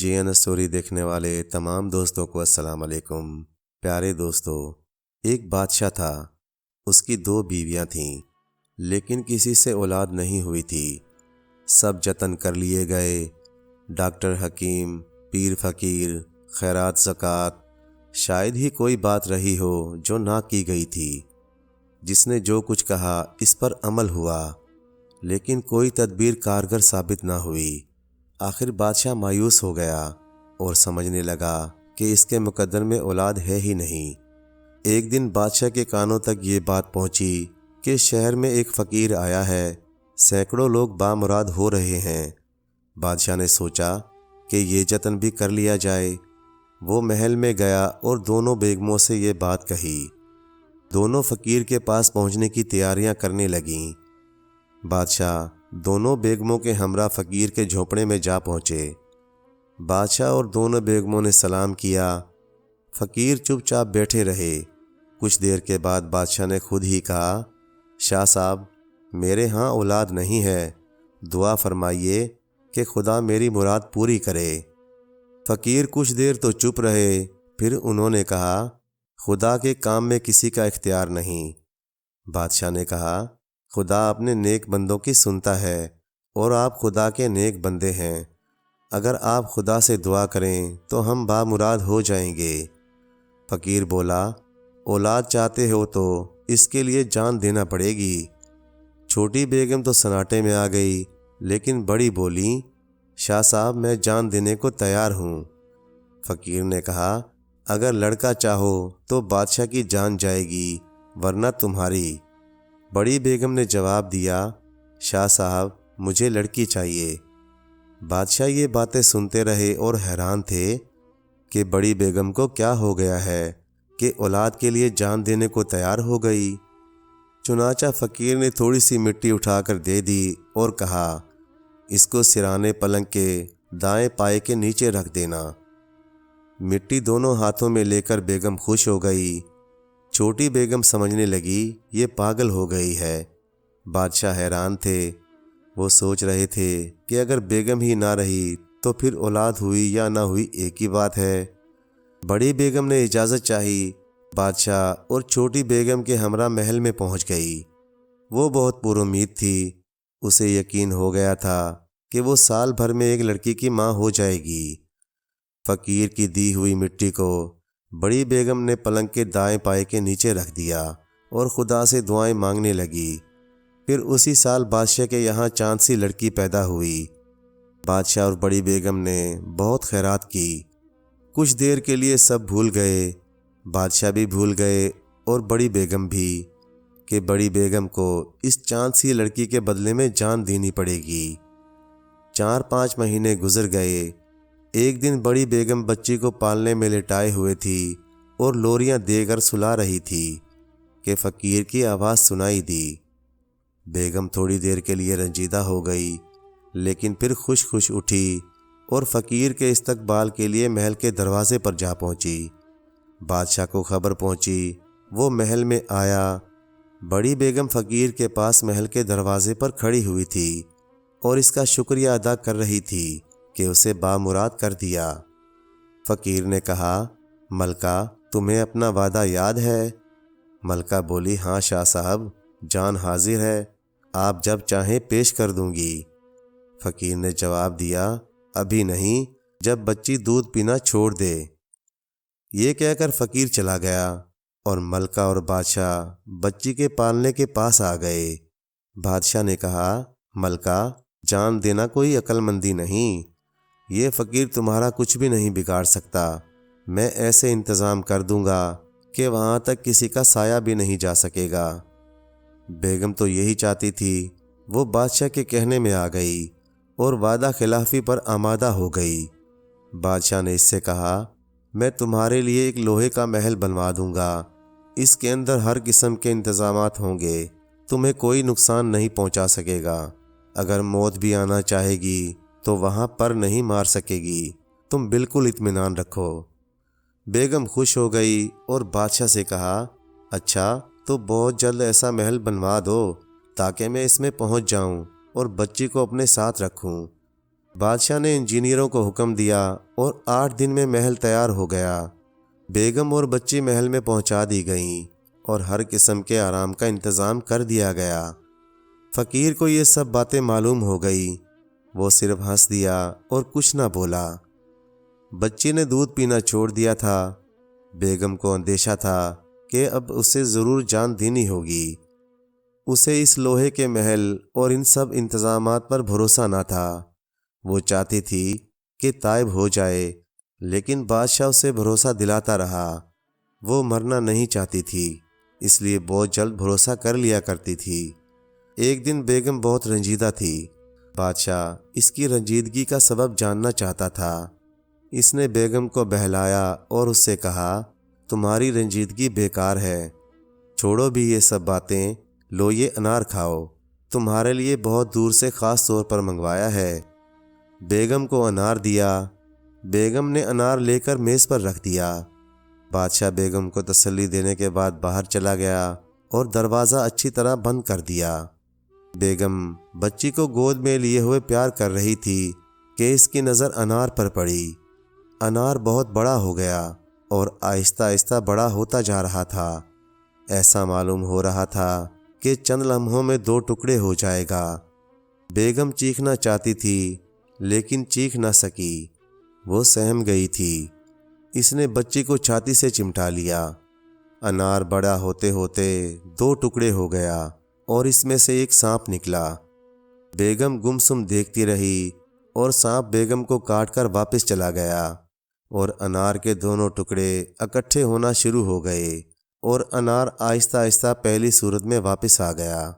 جی N story دیکھنے والے تمام دوستوں کو السلام علیکم۔ پیارے دوستو، ایک بادشاہ تھا۔ اس کی 2 بیویاں تھیں، لیکن کسی سے اولاد نہیں ہوئی تھی۔ سب جتن کر لیے گئے، ڈاکٹر حکیم، پیر فقیر، خیرات زکوٰۃ، شاید ہی کوئی بات رہی ہو جو نہ کی گئی تھی۔ جس نے جو کچھ کہا اس پر عمل ہوا، لیکن کوئی تدبیر کارگر ثابت نہ ہوئی۔ آخر بادشاہ مایوس ہو گیا اور سمجھنے لگا کہ اس کے مقدر میں اولاد ہے ہی نہیں۔ ایک دن بادشاہ کے کانوں تک یہ بات پہنچی کہ شہر میں ایک فقیر آیا ہے، سینکڑوں لوگ بامراد ہو رہے ہیں۔ بادشاہ نے سوچا کہ یہ جتن بھی کر لیا جائے۔ وہ محل میں گیا اور دونوں بیگموں سے یہ بات کہی۔ دونوں فقیر کے پاس پہنچنے کی تیاریاں کرنے لگیں۔ بادشاہ دونوں بیگموں کے ہمراہ فقیر کے جھونپڑے میں جا پہنچے۔ بادشاہ اور دونوں بیگموں نے سلام کیا۔ فقیر چپ چاپ بیٹھے رہے۔ کچھ دیر کے بعد بادشاہ نے خود ہی کہا، شاہ صاحب، میرے ہاں اولاد نہیں ہے، دعا فرمائیے کہ خدا میری مراد پوری کرے۔ فقیر کچھ دیر تو چپ رہے، پھر انہوں نے کہا، خدا کے کام میں کسی کا اختیار نہیں۔ بادشاہ نے کہا، خدا اپنے نیک بندوں کی سنتا ہے اور آپ خدا کے نیک بندے ہیں۔ اگر آپ خدا سے دعا کریں تو ہم بامراد ہو جائیں گے۔ فقیر بولا، اولاد چاہتے ہو تو اس کے لیے جان دینا پڑے گی۔ چھوٹی بیگم تو سناٹے میں آ گئی، لیکن بڑی بولی، شاہ صاحب میں جان دینے کو تیار ہوں۔ فقیر نے کہا، اگر لڑکا چاہو تو بادشاہ کی جان جائے گی، ورنہ تمہاری۔ بڑی بیگم نے جواب دیا، شاہ صاحب مجھے لڑکی چاہیے۔ بادشاہ یہ باتیں سنتے رہے اور حیران تھے کہ بڑی بیگم کو کیا ہو گیا ہے کہ اولاد کے لیے جان دینے کو تیار ہو گئی۔ چنانچہ فقیر نے تھوڑی سی مٹی اٹھا کر دے دی اور کہا، اس کو سرانے پلنگ کے دائیں پائے کے نیچے رکھ دینا۔ مٹی دونوں ہاتھوں میں لے کر بیگم خوش ہو گئی۔ چھوٹی بیگم سمجھنے لگی یہ پاگل ہو گئی ہے۔ بادشاہ حیران تھے۔ وہ سوچ رہے تھے کہ اگر بیگم ہی نہ رہی تو پھر اولاد ہوئی یا نہ ہوئی ایک ہی بات ہے۔ بڑی بیگم نے اجازت چاہی۔ بادشاہ اور چھوٹی بیگم کے ہمراہ محل میں پہنچ گئی۔ وہ بہت پر امید تھی۔ اسے یقین ہو گیا تھا کہ وہ سال بھر میں ایک لڑکی کی ماں ہو جائے گی۔ فقیر کی دی ہوئی مٹی کو بڑی بیگم نے پلنگ کے دائیں پائے کے نیچے رکھ دیا اور خدا سے دعائیں مانگنے لگی۔ پھر اسی سال بادشاہ کے یہاں چاند سی لڑکی پیدا ہوئی۔ بادشاہ اور بڑی بیگم نے بہت خیرات کی۔ کچھ دیر کے لیے سب بھول گئے، بادشاہ بھی بھول گئے اور بڑی بیگم بھی، کہ بڑی بیگم کو اس چاند سی لڑکی کے بدلے میں جان دینی پڑے گی۔ 4-5 مہینے گزر گئے۔ ایک دن بڑی بیگم بچی کو پالنے میں لٹائے ہوئے تھی اور لوریاں دے کر سلا رہی تھی کہ فقیر کی آواز سنائی دی۔ بیگم تھوڑی دیر کے لیے رنجیدہ ہو گئی، لیکن پھر خوش خوش اٹھی اور فقیر کے استقبال کے لیے محل کے دروازے پر جا پہنچی۔ بادشاہ کو خبر پہنچی، وہ محل میں آیا۔ بڑی بیگم فقیر کے پاس محل کے دروازے پر کھڑی ہوئی تھی اور اس کا شکریہ ادا کر رہی تھی کہ اسے بامراد کر دیا۔ فقیر نے کہا، ملکہ تمہیں اپنا وعدہ یاد ہے؟ ملکہ بولی، ہاں شاہ صاحب، جان حاضر ہے، آپ جب چاہیں پیش کر دوں گی۔ فقیر نے جواب دیا، ابھی نہیں، جب بچی دودھ پینا چھوڑ دے۔ یہ کہہ کر فقیر چلا گیا اور ملکہ اور بادشاہ بچی کے پالنے کے پاس آ گئے۔ بادشاہ نے کہا، ملکہ جان دینا کوئی عقل مندی نہیں، یہ فقیر تمہارا کچھ بھی نہیں بگاڑ سکتا۔ میں ایسے انتظام کر دوں گا کہ وہاں تک کسی کا سایہ بھی نہیں جا سکے گا۔ بیگم تو یہی چاہتی تھی۔ وہ بادشاہ کے کہنے میں آ گئی اور وعدہ خلافی پر آمادہ ہو گئی۔ بادشاہ نے اس سے کہا، میں تمہارے لیے ایک لوہے کا محل بنوا دوں گا، اس کے اندر ہر قسم کے انتظامات ہوں گے، تمہیں کوئی نقصان نہیں پہنچا سکے گا۔ اگر موت بھی آنا چاہے گی تو وہاں پر نہیں مار سکے گی، تم بالکل اطمینان رکھو۔ بیگم خوش ہو گئی اور بادشاہ سے کہا، اچھا تو بہت جلد ایسا محل بنوا دو تاکہ میں اس میں پہنچ جاؤں اور بچی کو اپنے ساتھ رکھوں۔ بادشاہ نے انجینئروں کو حکم دیا اور 8 دن میں محل تیار ہو گیا۔ بیگم اور بچی محل میں پہنچا دی گئیں اور ہر قسم کے آرام کا انتظام کر دیا گیا۔ فقیر کو یہ سب باتیں معلوم ہو گئی۔ وہ صرف ہنس دیا اور کچھ نہ بولا۔ بچی نے دودھ پینا چھوڑ دیا تھا۔ بیگم کو اندیشہ تھا کہ اب اسے ضرور جان دینی ہوگی۔ اسے اس لوہے کے محل اور ان سب انتظامات پر بھروسہ نہ تھا۔ وہ چاہتی تھی کہ تائب ہو جائے، لیکن بادشاہ اسے بھروسہ دلاتا رہا۔ وہ مرنا نہیں چاہتی تھی، اس لیے بہت جلد بھروسہ کر لیا کرتی تھی۔ ایک دن بیگم بہت رنجیدہ تھی۔ بادشاہ اس کی رنجیدگی کا سبب جاننا چاہتا تھا۔ اس نے بیگم کو بہلایا اور اس سے کہا، تمہاری رنجیدگی بیکار ہے، چھوڑو بھی یہ سب باتیں، لو یہ انار کھاؤ، تمہارے لیے بہت دور سے خاص طور پر منگوایا ہے۔ بیگم کو انار دیا۔ بیگم نے انار لے کر میز پر رکھ دیا۔ بادشاہ بیگم کو تسلی دینے کے بعد باہر چلا گیا اور دروازہ اچھی طرح بند کر دیا۔ بیگم بچی کو گود میں لیے ہوئے پیار کر رہی تھی کہ اس کی نظر انار پر پڑی۔ انار بہت بڑا ہو گیا اور آہستہ آہستہ بڑا ہوتا جا رہا تھا۔ ایسا معلوم ہو رہا تھا کہ چند لمحوں میں 2 ٹکڑے ہو جائے گا۔ بیگم چیخنا چاہتی تھی لیکن چیخ نہ سکی، وہ سہم گئی تھی۔ اس نے بچی کو چھاتی سے چمٹا لیا۔ انار بڑا ہوتے ہوتے 2 ٹکڑے ہو گیا اور اس میں سے ایک سانپ نکلا۔ بیگم گمسم دیکھتی رہی اور سانپ بیگم کو کاٹ کر واپس چلا گیا اور انار کے دونوں ٹکڑے اکٹھے ہونا شروع ہو گئے اور انار آہستہ آہستہ پہلی صورت میں واپس آ گیا۔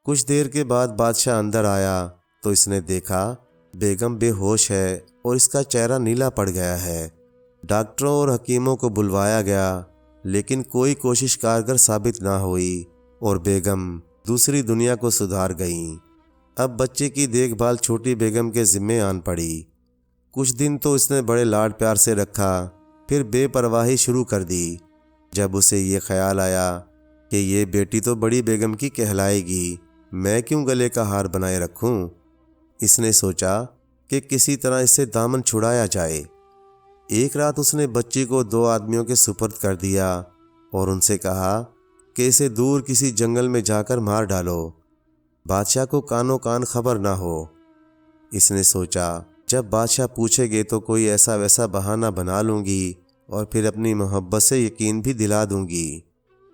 کچھ دیر کے بعد بادشاہ اندر آیا تو اس نے دیکھا بیگم بے ہوش ہے اور اس کا چہرہ نیلا پڑ گیا ہے۔ ڈاکٹروں اور حکیموں کو بلوایا گیا لیکن کوئی کوشش کارگر ثابت نہ ہوئی اور بیگم دوسری دنیا کو سدھار گئیں۔ اب بچے کی دیکھ بھال چھوٹی بیگم کے ذمے آن پڑی۔ کچھ دن تو اس نے بڑے لاڈ پیار سے رکھا، پھر بے پرواہی شروع کر دی۔ جب اسے یہ خیال آیا کہ یہ بیٹی تو بڑی بیگم کی کہلائے گی، میں کیوں گلے کا ہار بنائے رکھوں؟ اس نے سوچا کہ کسی طرح اس سے دامن چھڑایا جائے۔ ایک رات اس نے بچی کو 2 آدمیوں کے سپرد کر دیا اور ان سے کہا کہ اسے دور کسی جنگل میں جا کر مار ڈالو، بادشاہ کو کانوں کان خبر نہ ہو۔ اس نے سوچا جب بادشاہ پوچھے گے تو کوئی ایسا ویسا بہانہ بنا لوں گی اور پھر اپنی محبت سے یقین بھی دلا دوں گی۔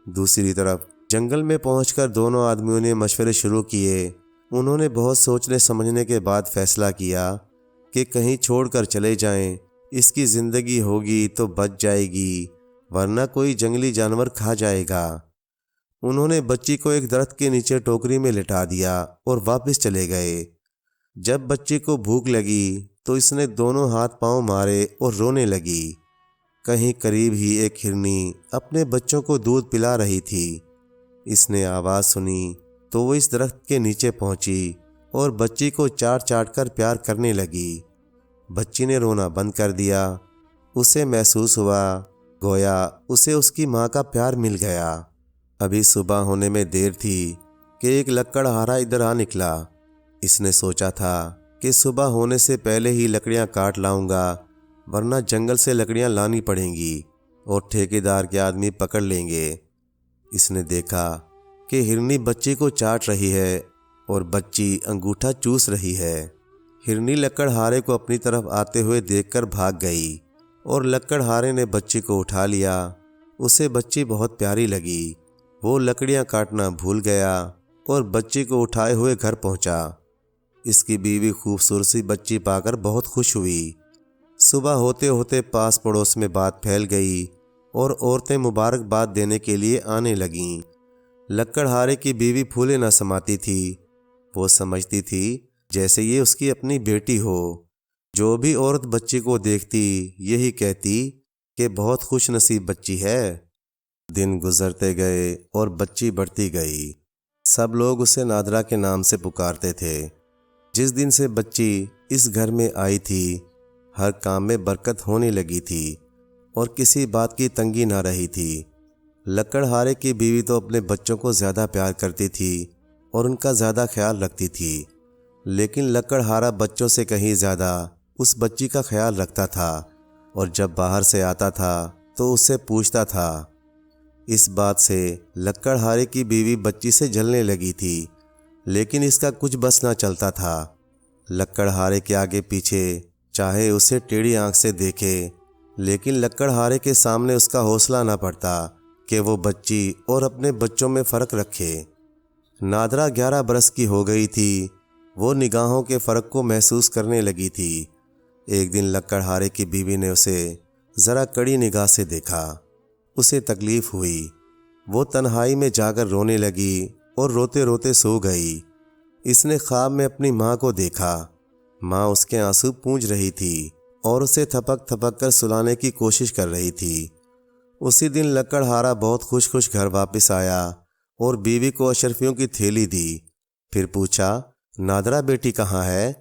دوسری طرف جنگل میں پہنچ کر دونوں آدمیوں نے مشورے شروع کیے۔ انہوں نے بہت سوچنے سمجھنے کے بعد فیصلہ کیا کہ کہیں چھوڑ کر چلے جائیں، اس کی زندگی ہوگی تو بچ جائے گی ورنہ کوئی جنگلی جانور کھا جائے گا۔ انہوں نے بچی کو ایک درخت کے نیچے ٹوکری میں لٹا دیا اور واپس چلے گئے۔ جب بچی کو بھوک لگی تو اس نے دونوں ہاتھ پاؤں مارے اور رونے لگی۔ کہیں قریب ہی ایک ہرنی اپنے بچوں کو دودھ پلا رہی تھی۔ اس نے آواز سنی تو وہ اس درخت کے نیچے پہنچی اور بچی کو چاٹ چاٹ کر پیار کرنے لگی۔ بچی نے رونا بند کر دیا۔ اسے محسوس ہوا گویا اسے اس کی ماں کا پیار مل گیا۔ ابھی صبح ہونے میں دیر تھی کہ ایک لکڑہارا ادھر آ نکلا۔ اس نے سوچا تھا کہ صبح ہونے سے پہلے ہی لکڑیاں کاٹ لاؤں گا ورنہ جنگل سے لکڑیاں لانی پڑیں گی اور ٹھیکیدار کے آدمی پکڑ لیں گے۔ اس نے دیکھا کہ ہرنی بچی کو چاٹ رہی ہے اور بچی انگوٹھا چوس رہی ہے۔ ہرنی لکڑہارے کو اپنی طرف آتے ہوئے دیکھ کر بھاگ گئی اور لکڑہارے نے بچی کو اٹھا لیا۔ اسے بچی بہت پیاری لگی۔ وہ لکڑیاں کاٹنا بھول گیا اور بچی کو اٹھائے ہوئے گھر پہنچا۔ اس کی بیوی خوبصورت سی بچی پا کر بہت خوش ہوئی۔ صبح ہوتے ہوتے پاس پڑوس میں بات پھیل گئی اور عورتیں مبارکباد دینے کے لیے آنے لگیں۔ لکڑہارے کی بیوی پھولے نہ سماتی تھی۔ وہ سمجھتی تھی جیسے یہ اس کی اپنی بیٹی ہو۔ جو بھی عورت بچی کو دیکھتی یہی کہتی کہ بہت خوش نصیب بچی ہے۔ دن گزرتے گئے اور بچی بڑھتی گئی۔ سب لوگ اسے نادرا کے نام سے پکارتے تھے۔ جس دن سے بچی اس گھر میں آئی تھی ہر کام میں برکت ہونے لگی تھی اور کسی بات کی تنگی نہ رہی تھی۔ لکڑہارے کی بیوی تو اپنے بچوں کو زیادہ پیار کرتی تھی اور ان کا زیادہ خیال رکھتی تھی۔ لیکن لکڑہارا بچوں سے کہیں زیادہ اس بچی کا خیال رکھتا تھا اور جب باہر سے آتا تھا تو اس سے پوچھتا تھا۔ اس بات سے لکڑہارے کی بیوی بچی سے جلنے لگی تھی، لیکن اس کا کچھ بس نہ چلتا تھا۔ لکڑہارے کے آگے پیچھے چاہے اسے ٹیڑھی آنکھ سے دیکھے، لیکن لکڑہارے کے سامنے اس کا حوصلہ نہ پڑتا کہ وہ بچی اور اپنے بچوں میں فرق رکھے۔ نادرہ 11 برس کی ہو گئی تھی، وہ نگاہوں کے فرق کو محسوس کرنے لگی تھی۔ ایک دن لکڑہارے کی بیوی نے اسے ذرا کڑی نگاہ سے دیکھا۔ اسے تکلیف ہوئی، وہ تنہائی میں جا کر رونے لگی اور روتے روتے سو گئی۔ اس نے خواب میں اپنی ماں کو دیکھا۔ ماں اس کے آنسو پونجھ رہی تھی اور اسے تھپک تھپک کر سلانے کی کوشش کر رہی تھی۔ اسی دن لکڑہارا بہت خوش گھر واپس آیا اور بیوی کو اشرفیوں کی تھیلی دی۔ پھر پوچھا، نادرہ بیٹی کہاں ہے؟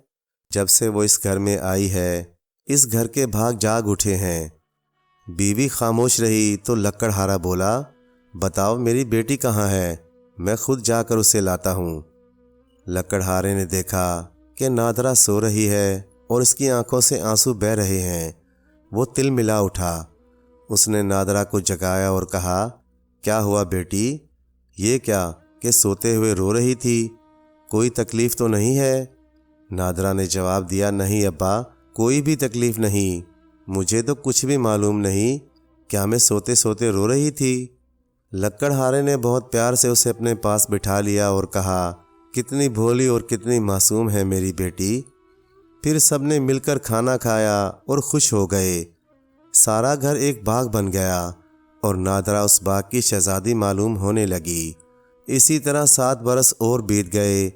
جب سے وہ اس گھر میں آئی ہے، اس گھر کے بھاگ جاگ اٹھے ہیں۔ بیوی خاموش رہی تو لکڑہارا بولا، بتاؤ میری بیٹی کہاں ہے، میں خود جا کر اسے لاتا ہوں۔ لکڑہارے نے دیکھا کہ نادرہ سو رہی ہے اور اس کی آنکھوں سے آنسو بہہ رہے ہیں۔ وہ تل ملا اٹھا۔ اس نے نادرہ کو جگایا اور کہا، کیا ہوا بیٹی؟ یہ کیا کہ سوتے ہوئے رو رہی تھی؟ کوئی تکلیف تو نہیں ہے؟ نادرہ نے جواب دیا، نہیں ابا، کوئی بھی تکلیف نہیں، مجھے تو کچھ بھی معلوم نہیں، کیا میں سوتے سوتے رو رہی تھی؟ لکڑہارے نے بہت پیار سے اسے اپنے پاس بٹھا لیا اور کہا، کتنی بھولی اور کتنی معصوم ہے میری بیٹی۔ پھر سب نے مل کر کھانا کھایا اور خوش ہو گئے۔ سارا گھر ایک باغ بن گیا اور نادرہ اس باغ کی شہزادی معلوم ہونے لگی۔ اسی طرح 7 برس اور بیت گئے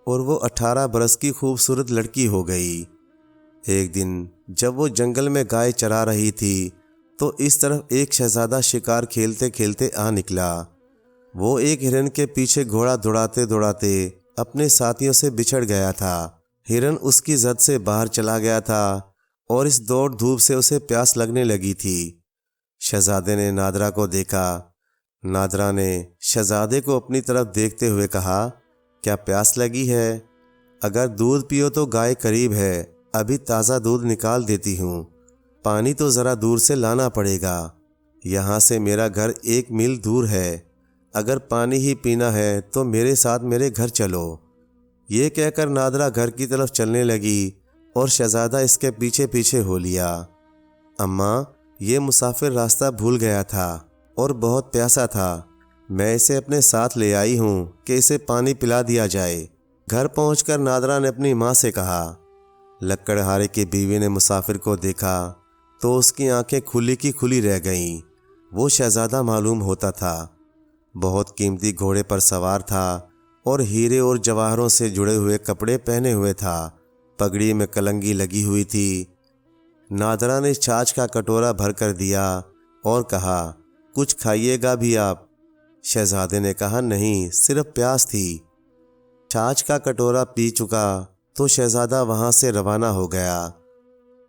اور وہ 18 برس کی خوبصورت لڑکی ہو گئی۔ ایک دن جب وہ جنگل میں گائے چرا رہی تھی تو اس طرف ایک شہزادہ شکار کھیلتے کھیلتے آ نکلا۔ وہ ایک ہرن کے پیچھے گھوڑا دوڑاتے دوڑاتے اپنے ساتھیوں سے بچھڑ گیا تھا۔ ہرن اس کی زد سے باہر چلا گیا تھا اور اس دوڑ دھوپ سے اسے پیاس لگنے لگی تھی۔ شہزادے نے نادرہ کو دیکھا۔ نادرہ نے شہزادے کو اپنی طرف دیکھتے ہوئے کہا، کیا پیاس لگی ہے؟ اگر دودھ پیو تو گائے قریب ہے، ابھی تازہ دودھ نکال دیتی ہوں۔ پانی تو ذرا دور سے لانا پڑے گا، یہاں سے میرا گھر 1 میل دور ہے۔ اگر پانی ہی پینا ہے تو میرے ساتھ میرے گھر چلو۔ یہ کہہ کر نادرہ گھر کی طرف چلنے لگی اور شہزادہ اس کے پیچھے پیچھے ہو لیا۔ اماں، یہ مسافر راستہ بھول گیا تھا اور بہت پیاسا تھا، میں اسے اپنے ساتھ لے آئی ہوں کہ اسے پانی پلا دیا جائے۔ گھر پہنچ کر نادرہ نے اپنی ماں سے کہا۔ لکڑہارے کی بیوی نے مسافر کو دیکھا تو اس کی آنکھیں کھلی کی کھلی رہ گئیں۔ وہ شہزادہ معلوم ہوتا تھا، بہت قیمتی گھوڑے پر سوار تھا اور ہیرے اور جواہروں سے جڑے ہوئے کپڑے پہنے ہوئے تھا، پگڑی میں کلنگی لگی ہوئی تھی۔ نادرہ نے چھاچھ کا کٹورا بھر کر دیا اور کہا، کچھ کھائیے گا بھی آپ؟ شہزادے نے کہا، نہیں، صرف پیاس تھی۔ چھاچھ کا کٹورا پی چکا تو شہزادہ وہاں سے روانہ ہو گیا۔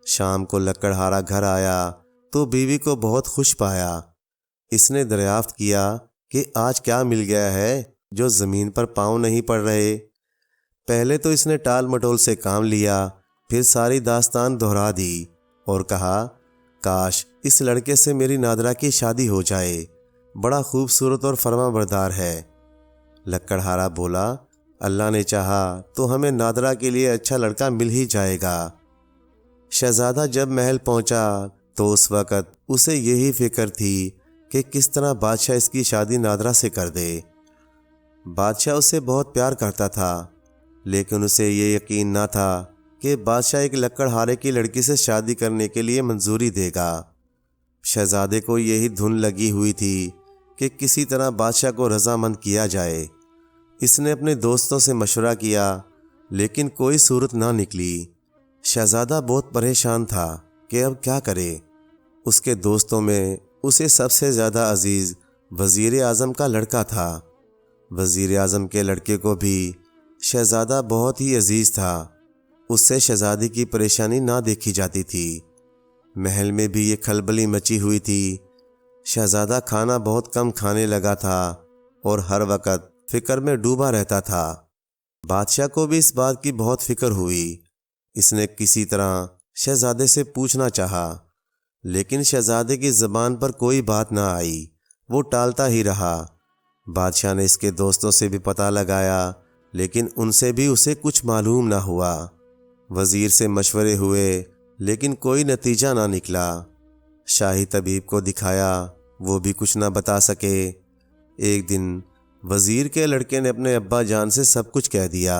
شام کو لکڑہارا گھر آیا تو بیوی کو بہت خوش پایا۔ اس نے دریافت کیا کہ آج کیا مل گیا ہے جو زمین پر پاؤں نہیں پڑ رہے۔ پہلے تو اس نے ٹال مٹول سے کام لیا، پھر ساری داستان دہرا دی اور کہا، کاش اس لڑکے سے میری نادرہ کی شادی ہو جائے، بڑا خوبصورت اور فرما بردار ہے۔ لکڑہارا بولا، اللہ نے چاہا تو ہمیں نادرہ کے لیے اچھا لڑکا مل ہی جائے گا۔ شہزادہ جب محل پہنچا تو اس وقت اسے یہی فکر تھی کہ کس طرح بادشاہ اس کی شادی نادرہ سے کر دے۔ بادشاہ اسے بہت پیار کرتا تھا، لیکن اسے یہ یقین نہ تھا کہ بادشاہ ایک لکڑہارے کی لڑکی سے شادی کرنے کے لیے منظوری دے گا۔ شہزادے کو یہی دھن لگی ہوئی تھی کہ کسی طرح بادشاہ کو رضامند کیا جائے۔ اس نے اپنے دوستوں سے مشورہ کیا، لیکن کوئی صورت نہ نکلی۔ شہزادہ بہت پریشان تھا کہ اب کیا کرے۔ اس کے دوستوں میں اسے سب سے زیادہ عزیز وزیر اعظم کا لڑکا تھا۔ وزیر اعظم کے لڑکے کو بھی شہزادہ بہت ہی عزیز تھا، اس سے شہزادی کی پریشانی نہ دیکھی جاتی تھی۔ محل میں بھی یہ کھلبلی مچی ہوئی تھی۔ شہزادہ کھانا بہت کم کھانے لگا تھا اور ہر وقت فکر میں ڈوبا رہتا تھا۔ بادشاہ کو بھی اس بات کی بہت فکر ہوئی۔ اس نے کسی طرح شہزادے سے پوچھنا چاہا، لیکن شہزادے کی زبان پر کوئی بات نہ آئی، وہ ٹالتا ہی رہا۔ بادشاہ نے اس کے دوستوں سے بھی پتہ لگایا، لیکن ان سے بھی اسے کچھ معلوم نہ ہوا۔ وزیر سے مشورے ہوئے، لیکن کوئی نتیجہ نہ نکلا۔ شاہی طبیب کو دکھایا، وہ بھی کچھ نہ بتا سکے۔ ایک دن وزیر کے لڑکے نے اپنے ابا جان سے سب کچھ کہہ دیا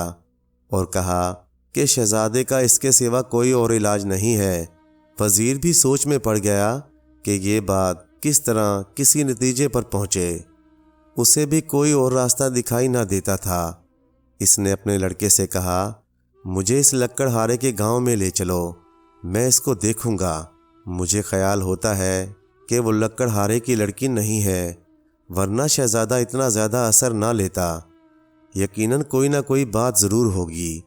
اور کہا کہ شہزادے کا اس کے سوا کوئی اور علاج نہیں ہے۔ وزیر بھی سوچ میں پڑ گیا کہ یہ بات کس طرح کسی نتیجے پر پہنچے۔ اسے بھی کوئی اور راستہ دکھائی نہ دیتا تھا۔ اس نے اپنے لڑکے سے کہا، مجھے اس لکڑہارے کے گاؤں میں لے چلو، میں اس کو دیکھوں گا۔ مجھے خیال ہوتا ہے کہ وہ لکڑہارے کی لڑکی نہیں ہے، ورنہ شہزادہ اتنا زیادہ اثر نہ لیتا۔ یقیناً کوئی نہ کوئی بات ضرور ہوگی۔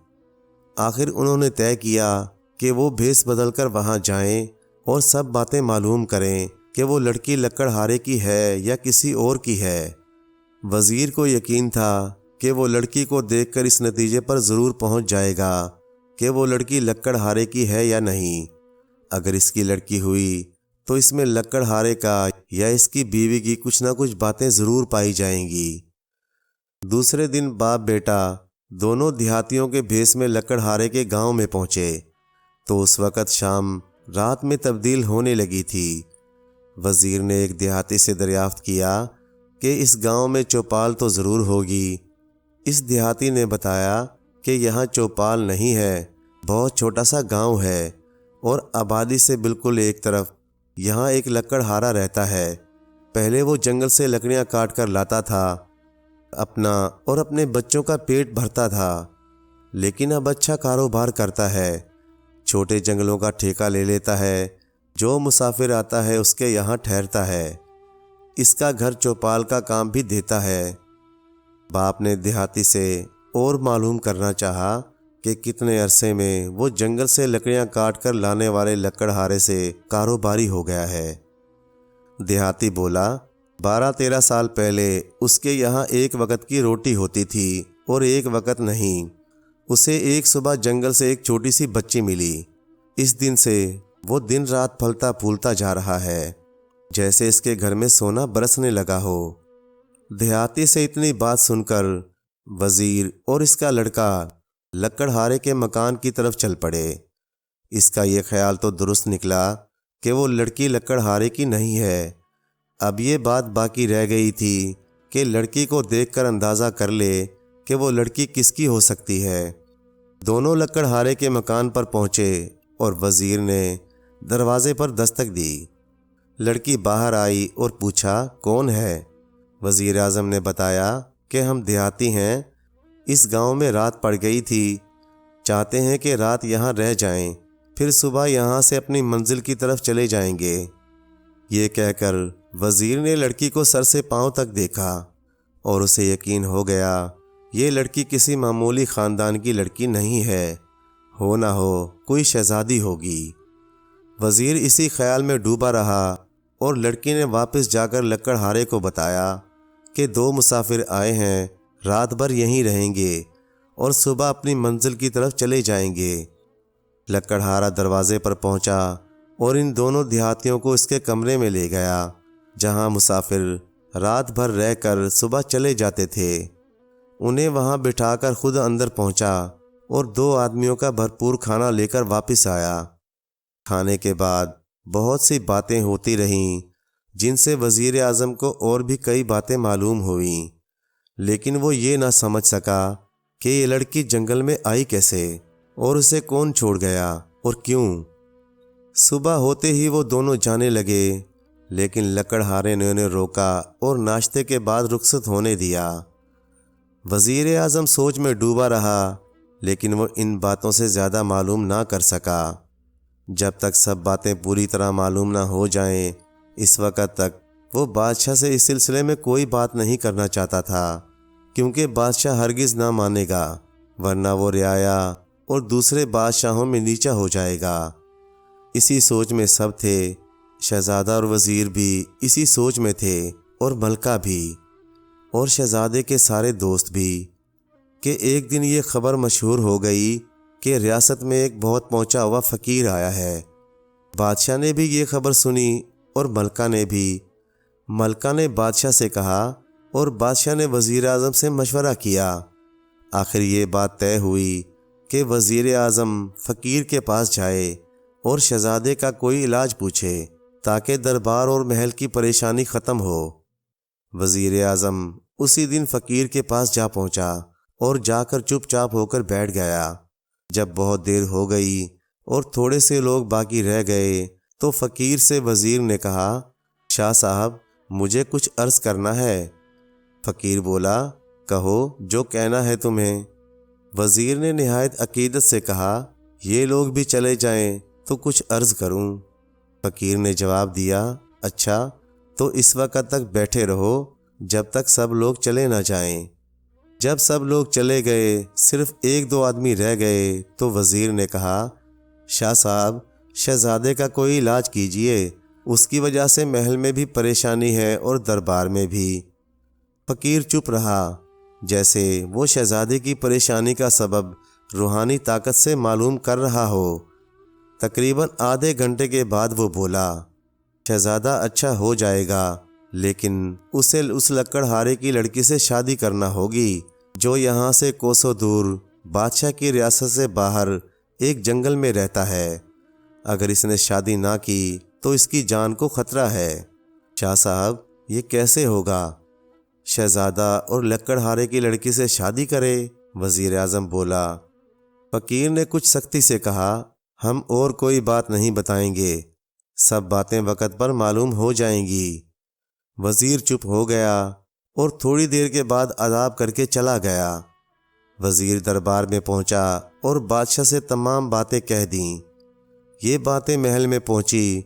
آخر انہوں نے طے کیا کہ وہ بھیس بدل کر وہاں جائیں اور سب باتیں معلوم کریں کہ وہ لڑکی لکڑہارے کی ہے یا کسی اور کی ہے۔ وزیر کو یقین تھا کہ وہ لڑکی کو دیکھ کر اس نتیجے پر ضرور پہنچ جائے گا کہ وہ لڑکی لکڑہارے کی ہے یا نہیں۔ اگر اس کی لڑکی ہوئی تو اس میں لکڑہارے کا یا اس کی بیوی کی کچھ نہ کچھ باتیں ضرور پائی جائیں گی۔ دوسرے دن باپ بیٹا دونوں دیہاتیوں کے بھیس میں لکڑہارے کے گاؤں میں پہنچے تو اس وقت شام رات میں تبدیل ہونے لگی تھی۔ وزیر نے ایک دیہاتی سے دریافت کیا کہ اس گاؤں میں چوپال تو ضرور ہوگی۔ اس دیہاتی نے بتایا کہ یہاں چوپال نہیں ہے، بہت چھوٹا سا گاؤں ہے اور آبادی سے بالکل ایک طرف یہاں ایک لکڑہارا رہتا ہے۔ پہلے وہ جنگل سے لکڑیاں کاٹ کر لاتا تھا، اپنا اور اپنے بچوں کا پیٹ بھرتا تھا، لیکن اب اچھا کاروبار کرتا ہے، چھوٹے جنگلوں کا ٹھیکہ لے لیتا ہے، جو مسافر آتا ہے اس کے یہاں ٹھہرتا ہے۔ اس کا گھر چوپال کا کام بھی دیتا ہے۔ باپ نے دیہاتی سے اور معلوم کرنا چاہا کہ کتنے عرصے میں وہ جنگل سے لکڑیاں کاٹ کر لانے والے لکڑہارے سے کاروباری ہو گیا ہے۔ دیہاتی بولا، 12-13 سال پہلے اس کے یہاں ایک وقت کی روٹی ہوتی تھی اور ایک وقت نہیں۔ اسے ایک صبح جنگل سے ایک چھوٹی سی بچی ملی۔ اس دن سے وہ دن رات پھلتا پھولتا جا رہا ہے، جیسے اس کے گھر میں سونا برسنے لگا ہو۔ دیہاتی سے اتنی بات سن کر وزیر اور اس کا لڑکا لکڑہارے کے مکان کی طرف چل پڑے۔ اس کا یہ خیال تو درست نکلا کہ وہ لڑکی لکڑہارے کی نہیں ہے۔ اب یہ بات باقی رہ گئی تھی کہ لڑکی کو دیکھ کر اندازہ کر لے کہ وہ لڑکی کس کی ہو سکتی ہے۔ دونوں لکڑہارے کے مکان پر پہنچے اور وزیر نے دروازے پر دستک دی۔ لڑکی باہر آئی اور پوچھا، کون ہے؟ وزیر اعظم نے بتایا کہ ہم دیہاتی ہیں، اس گاؤں میں رات پڑ گئی تھی، چاہتے ہیں کہ رات یہاں رہ جائیں، پھر صبح یہاں سے اپنی منزل کی طرف چلے جائیں گے۔ یہ کہہ کر وزیر نے لڑکی کو سر سے پاؤں تک دیکھا اور اسے یقین ہو گیا یہ لڑکی کسی معمولی خاندان کی لڑکی نہیں ہے، ہو نہ ہو کوئی شہزادی ہوگی۔ وزیر اسی خیال میں ڈوبا رہا اور لڑکی نے واپس جا کر لکڑہارے کو بتایا کہ 2 مسافر آئے ہیں، رات بھر یہیں رہیں گے اور صبح اپنی منزل کی طرف چلے جائیں گے۔ لکڑہارا دروازے پر پہنچا اور ان دونوں دیہاتیوں کو اس کے کمرے میں لے گیا، جہاں مسافر رات بھر رہ کر صبح چلے جاتے تھے۔ انہیں وہاں بٹھا کر خود اندر پہنچا اور 2 آدمیوں کا بھرپور کھانا لے کر واپس آیا۔ کھانے کے بعد بہت سی باتیں ہوتی رہیں، جن سے وزیر اعظم کو اور بھی کئی باتیں معلوم ہوئیں، لیکن وہ یہ نہ سمجھ سکا کہ یہ لڑکی جنگل میں آئی کیسے اور اسے کون چھوڑ گیا اور کیوں۔ صبح ہوتے ہی وہ دونوں جانے لگے، لیکن لکڑہارے نے انہیں روکا اور ناشتے کے بعد رخصت ہونے دیا۔ وزیر اعظم سوچ میں ڈوبا رہا، لیکن وہ ان باتوں سے زیادہ معلوم نہ کر سکا۔ جب تک سب باتیں پوری طرح معلوم نہ ہو جائیں، اس وقت تک وہ بادشاہ سے اس سلسلے میں کوئی بات نہیں کرنا چاہتا تھا، کیونکہ بادشاہ ہرگز نہ مانے گا، ورنہ وہ رعایا اور دوسرے بادشاہوں میں نیچا ہو جائے گا۔ اسی سوچ میں سب تھے، شہزادہ اور وزیر بھی اسی سوچ میں تھے، اور ملکہ بھی، اور شہزادے کے سارے دوست بھی، کہ ایک دن یہ خبر مشہور ہو گئی کہ ریاست میں ایک بہت پہنچا ہوا فقیر آیا ہے۔ بادشاہ نے بھی یہ خبر سنی اور ملکہ نے بھی۔ ملکہ نے بادشاہ سے کہا اور بادشاہ نے وزیر اعظم سے مشورہ کیا۔ آخر یہ بات طے ہوئی کہ وزیر اعظم فقیر کے پاس جائے اور شہزادے کا کوئی علاج پوچھے تاکہ دربار اور محل کی پریشانی ختم ہو۔ وزیر اعظم اسی دن فقیر کے پاس جا پہنچا اور جا کر چپ چاپ ہو کر بیٹھ گیا۔ جب بہت دیر ہو گئی اور تھوڑے سے لوگ باقی رہ گئے تو فقیر سے وزیر نے کہا، شاہ صاحب مجھے کچھ عرض کرنا ہے۔ فقیر بولا، کہو جو کہنا ہے تمہیں۔ وزیر نے نہایت عقیدت سے کہا، یہ لوگ بھی چلے جائیں تو کچھ عرض کروں۔ فقیر نے جواب دیا، اچھا تو اس وقت تک بیٹھے رہو جب تک سب لوگ چلے نہ جائیں۔ جب سب لوگ چلے گئے، صرف ایک دو آدمی رہ گئے تو وزیر نے کہا، شاہ صاحب شہزادے کا کوئی علاج کیجئے، اس کی وجہ سے محل میں بھی پریشانی ہے اور دربار میں بھی۔ فقیر چپ رہا، جیسے وہ شہزادے کی پریشانی کا سبب روحانی طاقت سے معلوم کر رہا ہو۔ تقریباً آدھے گھنٹے کے بعد وہ بولا، شہزادہ اچھا ہو جائے گا، لیکن اسے اس لکڑہارے کی لڑکی سے شادی کرنا ہوگی جو یہاں سے کوسوں دور بادشاہ کی ریاست سے باہر ایک جنگل میں رہتا ہے۔ اگر اس نے شادی نہ کی تو اس کی جان کو خطرہ ہے۔ شاہ صاحب یہ کیسے ہوگا؟ شہزادہ اور لکڑہارے کی لڑکی سے شادی کرے؟ وزیر اعظم بولا۔ فقیر نے کچھ سختی سے کہا، ہم اور کوئی بات نہیں بتائیں گے، سب باتیں وقت پر معلوم ہو جائیں گی۔ وزیر چپ ہو گیا اور تھوڑی دیر کے بعد آداب کر کے چلا گیا۔ وزیر دربار میں پہنچا اور بادشاہ سے تمام باتیں کہہ دیں۔ یہ باتیں محل میں پہنچی،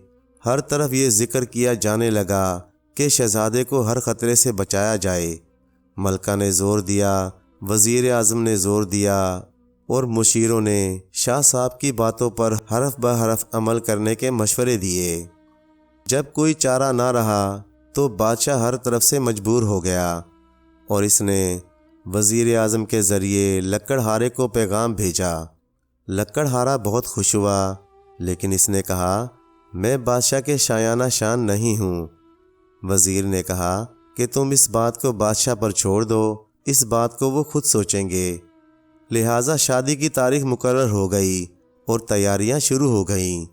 ہر طرف یہ ذکر کیا جانے لگا کہ شہزادے کو ہر خطرے سے بچایا جائے۔ ملکہ نے زور دیا، وزیر اعظم نے زور دیا اور مشیروں نے شاہ صاحب کی باتوں پر حرف بہ حرف عمل کرنے کے مشورے دیے۔ جب کوئی چارہ نہ رہا تو بادشاہ ہر طرف سے مجبور ہو گیا اور اس نے وزیر اعظم کے ذریعے لکڑہارے کو پیغام بھیجا۔ لکڑہارا بہت خوش ہوا، لیکن اس نے کہا، میں بادشاہ کے شایانہ شان نہیں ہوں۔ وزیر نے کہا کہ تم اس بات کو بادشاہ پر چھوڑ دو، اس بات کو وہ خود سوچیں گے۔ لہٰذا شادی کی تاریخ مقرر ہو گئی اور تیاریاں شروع ہو گئیں۔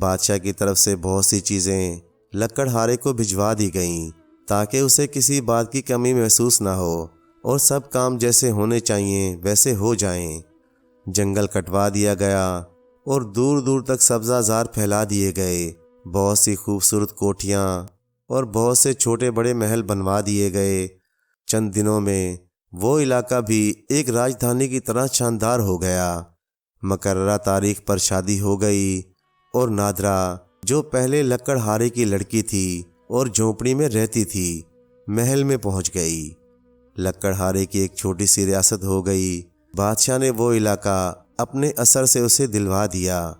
بادشاہ کی طرف سے بہت سی چیزیں لکڑہارے کو بھجوا دی گئیں تاکہ اسے کسی بات کی کمی محسوس نہ ہو اور سب کام جیسے ہونے چاہیے ویسے ہو جائیں۔ جنگل کٹوا دیا گیا اور دور دور تک سبزہ زار پھیلا دیے گئے۔ بہت سی خوبصورت کوٹھیاں اور بہت سے چھوٹے بڑے محل بنوا دیے گئے۔ چند دنوں میں وہ علاقہ بھی ایک راجدھانی کی طرح شاندار ہو گیا۔ مقررہ تاریخ پر شادی ہو گئی اور نادرا جو پہلے لکڑہارے کی لڑکی تھی اور جھونپڑی میں رہتی تھی، محل میں پہنچ گئی۔ لکڑہارے کی ایک چھوٹی سی ریاست ہو گئی۔ بادشاہ نے وہ علاقہ اپنے اثر سے اسے دلوا دیا۔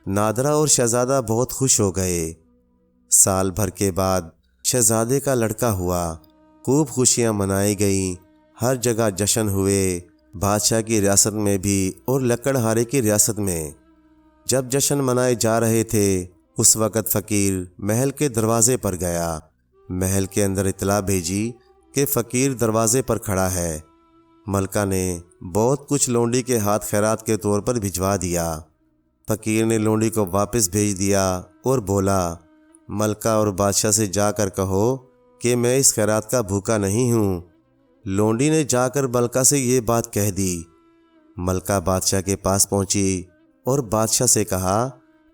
نادرا اور شہزادہ بہت خوش ہو گئے۔ سال بھر کے بعد شہزادے کا لڑکا ہوا۔ خوب خوشیاں منائی گئیں، ہر جگہ جشن ہوئے، بادشاہ کی ریاست میں بھی اور لکڑہارے کی ریاست میں۔ جب جشن منائے جا رہے تھے اس وقت فقیر محل کے دروازے پر گیا۔ محل کے اندر اطلاع بھیجی کہ فقیر دروازے پر کھڑا ہے۔ ملکہ نے بہت کچھ لونڈی کے ہاتھ خیرات کے طور پر بھجوا دیا۔ فقیر نے لونڈی کو واپس بھیج دیا اور بولا، ملکہ اور بادشاہ سے جا کر کہو کہ میں اس خیرات کا بھوکا نہیں ہوں۔ لونڈی نے جا کر ملکہ سے یہ بات کہہ دی۔ ملکہ بادشاہ کے پاس پہنچی اور بادشاہ سے کہا،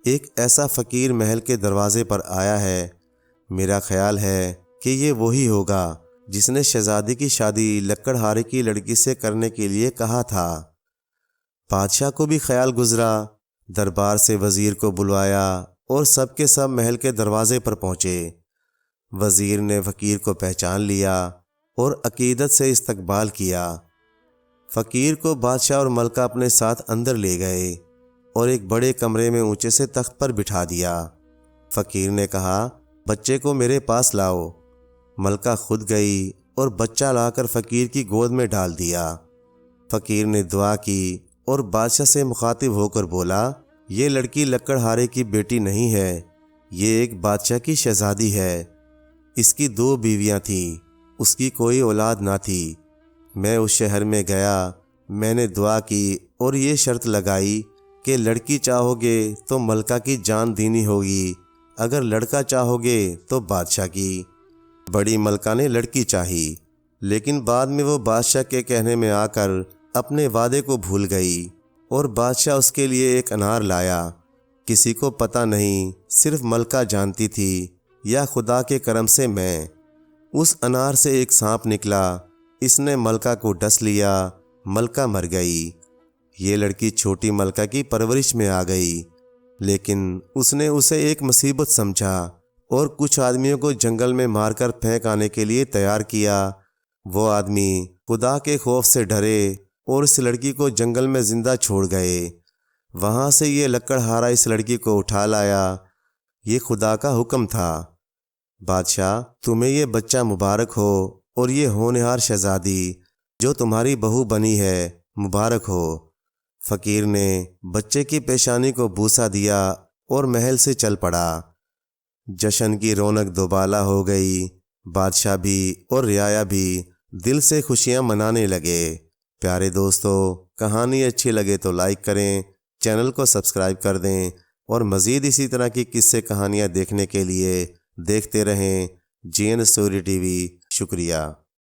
ایک ایسا فقیر محل کے دروازے پر آیا ہے، میرا خیال ہے کہ یہ وہی ہوگا جس نے شہزادی کی شادی لکڑہارے کی لڑکی سے کرنے کے لیے کہا تھا۔ بادشاہ کو بھی خیال گزرا، دربار سے وزیر کو بلوایا اور سب کے سب محل کے دروازے پر پہنچے۔ وزیر نے فقیر کو پہچان لیا اور عقیدت سے استقبال کیا۔ فقیر کو بادشاہ اور ملکہ اپنے ساتھ اندر لے گئے اور ایک بڑے کمرے میں اونچے سے تخت پر بٹھا دیا۔ فقیر نے کہا، بچے کو میرے پاس لاؤ۔ ملکہ خود گئی اور بچہ لا کر فقیر کی گود میں ڈال دیا۔ فقیر نے دعا کی اور بادشاہ سے مخاطب ہو کر بولا، یہ لڑکی لکڑہارے کی بیٹی نہیں ہے، یہ ایک بادشاہ کی شہزادی ہے۔ اس کی 2 بیویاں تھیں، اس کی کوئی اولاد نہ تھی۔ میں اس شہر میں گیا، میں نے دعا کی اور یہ شرط لگائی کہ لڑکی چاہو گے تو ملکہ کی جان دینی ہوگی، اگر لڑکا چاہو گے تو بادشاہ کی۔ بڑی ملکہ نے لڑکی چاہی، لیکن بعد میں وہ بادشاہ کے کہنے میں آ کر اپنے وعدے کو بھول گئی اور بادشاہ اس کے لیے ایک انار لایا۔ کسی کو پتہ نہیں، صرف ملکہ جانتی تھی، یا خدا کے کرم سے میں۔ اس انار سے ایک سانپ نکلا، اس نے ملکہ کو ڈس لیا، ملکہ مر گئی۔ یہ لڑکی چھوٹی ملکہ کی پرورش میں آ گئی، لیکن اس نے اسے ایک مصیبت سمجھا اور کچھ آدمیوں کو جنگل میں مار کر پھینک آنے کے لیے تیار کیا۔ وہ آدمی خدا کے خوف سے ڈرے اور اس لڑکی کو جنگل میں زندہ چھوڑ گئے۔ وہاں سے یہ لکڑہارا اس لڑکی کو اٹھا لایا۔ یہ خدا کا حکم تھا۔ بادشاہ، تمہیں یہ بچہ مبارک ہو اور یہ ہونہار شہزادی جو تمہاری بہو بنی ہے مبارک ہو۔ فقیر نے بچے کی پیشانی کو بوسہ دیا اور محل سے چل پڑا۔ جشن کی رونق دوبالا ہو گئی۔ بادشاہ بھی اور رعایا بھی دل سے خوشیاں منانے لگے۔ پیارے دوستو، کہانی اچھی لگے تو لائک کریں، چینل کو سبسکرائب کر دیں اور مزید اسی طرح کی قصے کہانیاں دیکھنے کے لیے دیکھتے رہیں جی این اسٹوری ٹی وی۔ شکریہ۔